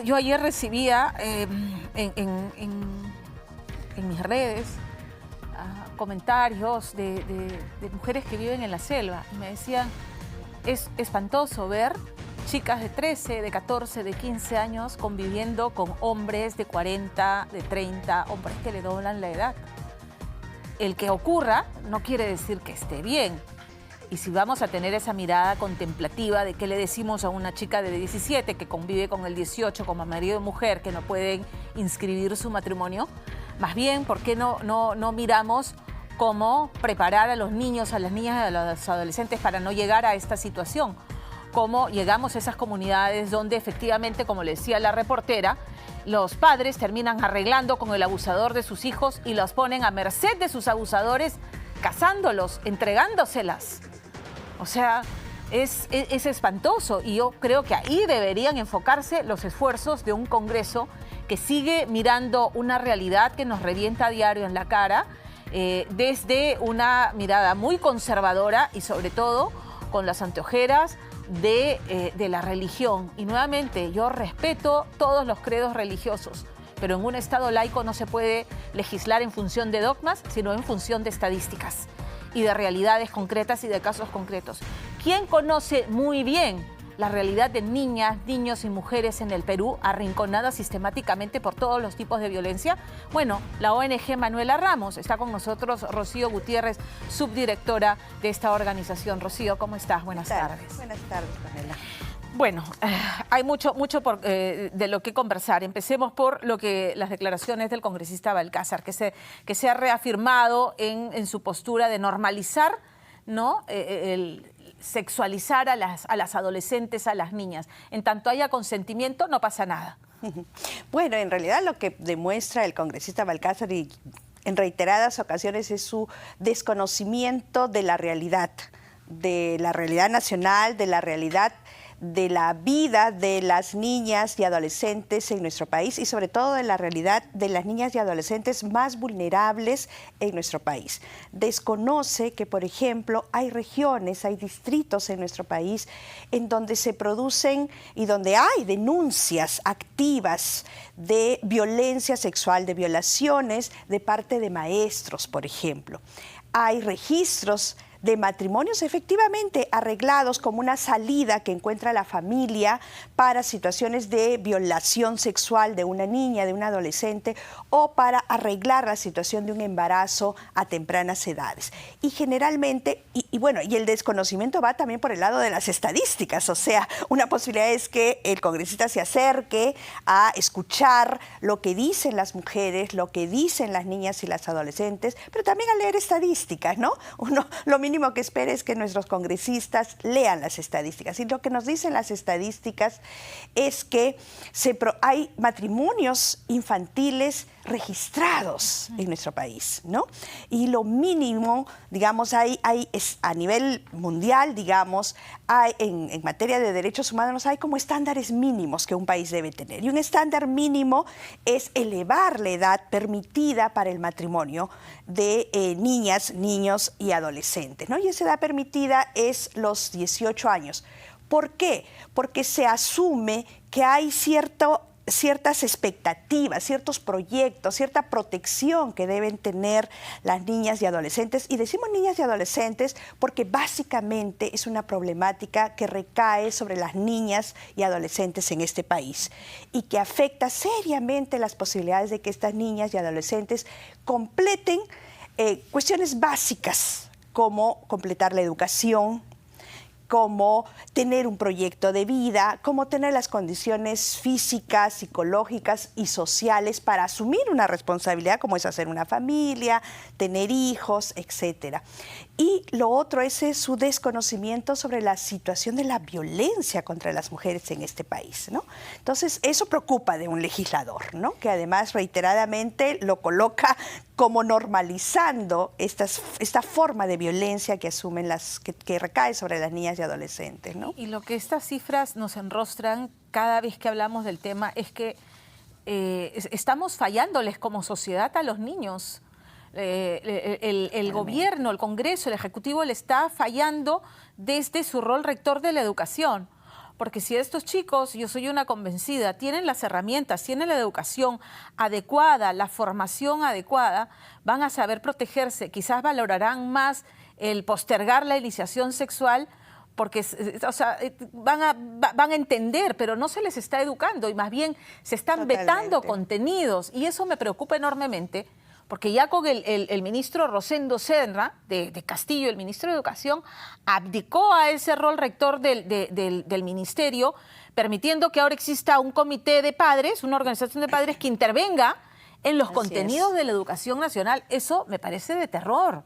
Yo ayer recibía en mis redes comentarios de mujeres que viven en la selva y me decían, es espantoso ver chicas de 13, de 14, de 15 años conviviendo con hombres de 40, de 30, hombres que le doblan la edad. El que ocurra no quiere decir que esté bien. Y si vamos a tener esa mirada contemplativa de qué le decimos a una chica de 17 que convive con el 18 como marido y mujer que no pueden inscribir su matrimonio, más bien, ¿por qué no miramos cómo preparar a los niños, a las niñas y a los adolescentes para no llegar a esta situación? Cómo llegamos a esas comunidades donde efectivamente, como le decía la reportera, los padres terminan arreglando con el abusador de sus hijos y los ponen a merced de sus abusadores, casándolos, entregándoselas. O sea, es espantoso y yo creo que ahí deberían enfocarse los esfuerzos de un Congreso que sigue mirando una realidad que nos revienta a diario en la cara desde una mirada muy conservadora y sobre todo con las anteojeras de la religión. Y nuevamente, yo respeto todos los credos religiosos, pero en un Estado laico no se puede legislar en función de dogmas, sino en función de estadísticas y de realidades concretas y de casos concretos. ¿Quién conoce muy bien la realidad de niñas, niños y mujeres en el Perú arrinconadas sistemáticamente por todos los tipos de violencia? Bueno, la ONG Manuela Ramos. Está con nosotros Rocío Gutiérrez, subdirectora de esta organización. Rocío, ¿cómo estás? Buenas tardes. Buenas tardes, Pamela. Bueno, hay mucho de lo que conversar. Empecemos por las declaraciones del congresista Balcázar, que se ha reafirmado en su postura de normalizar, ¿no?, el sexualizar a las adolescentes, a las niñas. En tanto haya consentimiento, no pasa nada. Bueno, en realidad lo que demuestra el congresista Balcázar y en reiteradas ocasiones es su desconocimiento de la realidad nacional, de la realidad de la vida de las niñas y adolescentes en nuestro país y sobre todo de la realidad de las niñas y adolescentes más vulnerables en nuestro país. Desconoce que, por ejemplo, hay regiones, hay distritos en nuestro país en donde se producen y donde hay denuncias activas de violencia sexual, de violaciones de parte de maestros, por ejemplo. Hay registros de matrimonios efectivamente arreglados como una salida que encuentra la familia para situaciones de violación sexual de una niña, de un adolescente, o para arreglar la situación de un embarazo a tempranas edades. Y generalmente, y el desconocimiento va también por el lado de las estadísticas, o sea, una posibilidad es que el congresista se acerque a escuchar lo que dicen las mujeres, lo que dicen las niñas y las adolescentes, pero también a leer estadísticas, ¿no? Lo mínimo que espera es que nuestros congresistas lean las estadísticas. Y lo que nos dicen las estadísticas es que hay matrimonios infantiles registrados en nuestro país, ¿no? Y lo mínimo, digamos, a nivel mundial, digamos, en materia de derechos humanos hay como estándares mínimos que un país debe tener. Y un estándar mínimo es elevar la edad permitida para el matrimonio de niñas, niños y adolescentes, ¿no? Y esa edad permitida es los 18 años. ¿Por qué? Porque se asume que hay ciertas expectativas, ciertos proyectos, cierta protección que deben tener las niñas y adolescentes. Y decimos niñas y adolescentes porque básicamente es una problemática que recae sobre las niñas y adolescentes en este país y que afecta seriamente las posibilidades de que estas niñas y adolescentes completen cuestiones básicas como completar la educación, como tener un proyecto de vida, como tener las condiciones físicas, psicológicas y sociales para asumir una responsabilidad como es hacer una familia, tener hijos, etc. Y lo otro es su desconocimiento sobre la situación de la violencia contra las mujeres en este país, ¿no? Entonces, eso preocupa de un legislador, ¿no?, que además reiteradamente lo coloca como normalizando esta forma de violencia que asumen que recae sobre las niñas y adolescentes, ¿no? Y lo que estas cifras nos enrostran cada vez que hablamos del tema es que estamos fallándoles como sociedad a los niños. El gobierno, el Congreso, el Ejecutivo le está fallando desde su rol rector de la educación. porque si estos chicos, yo soy una convencida, tienen las herramientas, tienen la educación adecuada, la formación adecuada, van a saber protegerse, quizás valorarán más el postergar la iniciación sexual, porque o sea, van a entender, pero no se les está educando y más bien se están vetando contenidos, y eso me preocupa enormemente, porque ya con el ministro Rosendo Serra de Castillo, el ministro de Educación, abdicó a ese rol rector del ministerio, permitiendo que ahora exista un comité de padres, una organización de padres que intervenga en los contenidos de la educación nacional. Eso me parece de terror.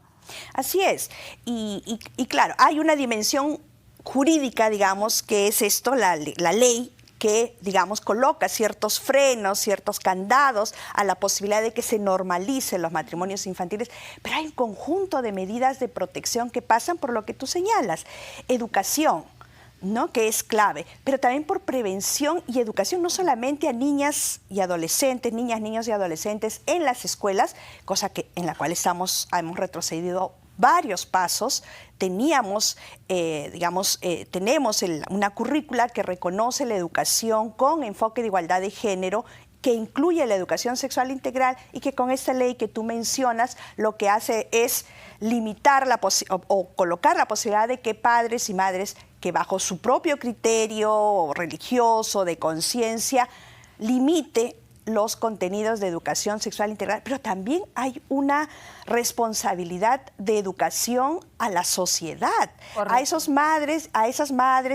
Así es. Y claro, hay una dimensión jurídica, digamos, que es esto, la ley que, digamos, coloca ciertos frenos, ciertos candados a la posibilidad de que se normalicen los matrimonios infantiles, pero hay un conjunto de medidas de protección que pasan por lo que tú señalas. Educación, ¿no?, que es clave, pero también por prevención y educación, no solamente a niñas y adolescentes, niñas, niños y adolescentes en las escuelas, cosa en la cual hemos retrocedido varios pasos. Teníamos, tenemos una currícula que reconoce la educación con enfoque de igualdad de género, que incluye la educación sexual integral, y que con esta ley que tú mencionas lo que hace es limitar o colocar la posibilidad de que padres y madres que bajo su propio criterio religioso, de conciencia, limite los contenidos de educación sexual integral, pero también hay una responsabilidad de educación a la sociedad, a esas madres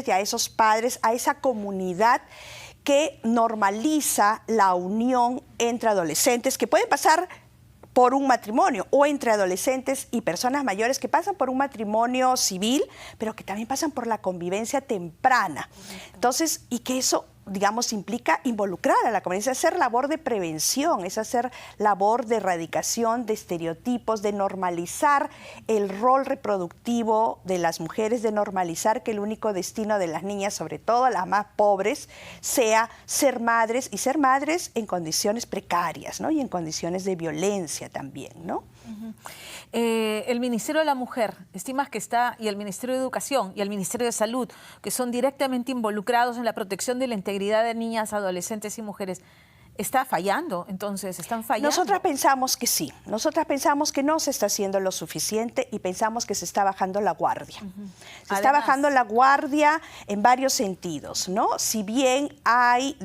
y a esos padres, a esa comunidad que normaliza la unión entre adolescentes, que pueden pasar por un matrimonio, o entre adolescentes y personas mayores que pasan por un matrimonio civil, pero que también pasan por la convivencia temprana. Entonces, y que eso, digamos, implica involucrar a la comunidad, es hacer labor de prevención, es hacer labor de erradicación de estereotipos, de normalizar el rol reproductivo de las mujeres, de normalizar que el único destino de las niñas, sobre todo las más pobres, sea ser madres, y ser madres en condiciones precarias, ¿no?, y en condiciones de violencia también, ¿no? El Ministerio de la Mujer, estimas que está, y el Ministerio de Educación y el Ministerio de Salud, que son directamente involucrados en la protección de la integridad de niñas, adolescentes y mujeres, ¿está fallando? Entonces, ¿están fallando? Nosotras pensamos que sí. Nosotras pensamos que no se está haciendo lo suficiente y pensamos que se está bajando la guardia. Se está bajando la guardia en varios sentidos, ¿no? Si bien hay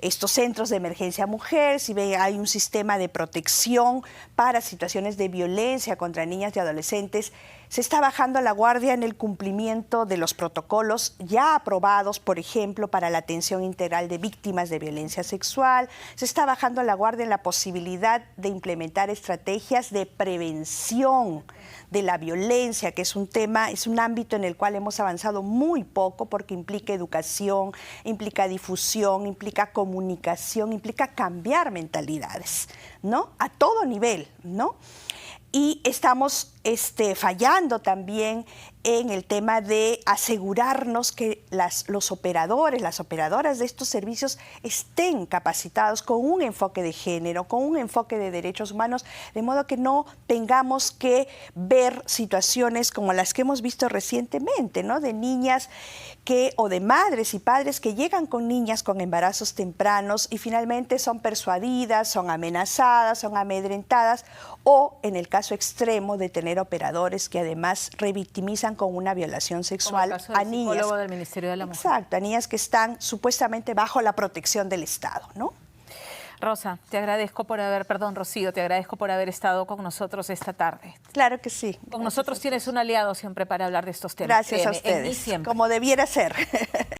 estos centros de emergencia mujer, si bien hay un sistema de protección para situaciones de violencia contra niñas y adolescentes, se está bajando la guardia en el cumplimiento de los protocolos ya aprobados, por ejemplo, para la atención integral de víctimas de violencia sexual. Se está bajando la guardia en la posibilidad de implementar estrategias de prevención de la violencia, que es un tema, es un ámbito en el cual hemos avanzado muy poco, porque implica educación, implica difusión, implica comunicación, implica cambiar mentalidades, ¿no?, a todo nivel, ¿no? Y estamos fallando también en el tema de asegurarnos que los operadores, las operadoras de estos servicios estén capacitados con un enfoque de género, con un enfoque de derechos humanos, de modo que no tengamos que ver situaciones como las que hemos visto recientemente, ¿no?, de niñas o de madres y padres que llegan con niñas con embarazos tempranos y finalmente son persuadidas, son amenazadas, son amedrentadas, o en el caso extremo de tener operadores que además revictimizan con una violación sexual a niñas. Psicólogo del Ministerio de la Mujer. Exacto, a niñas que están supuestamente bajo la protección del Estado, ¿no? Rosa, te agradezco por Rocío, te agradezco por haber estado con nosotros esta tarde. Claro que sí. Con nosotros tienes un aliado siempre para hablar de estos temas. Gracias a ustedes, como debiera ser.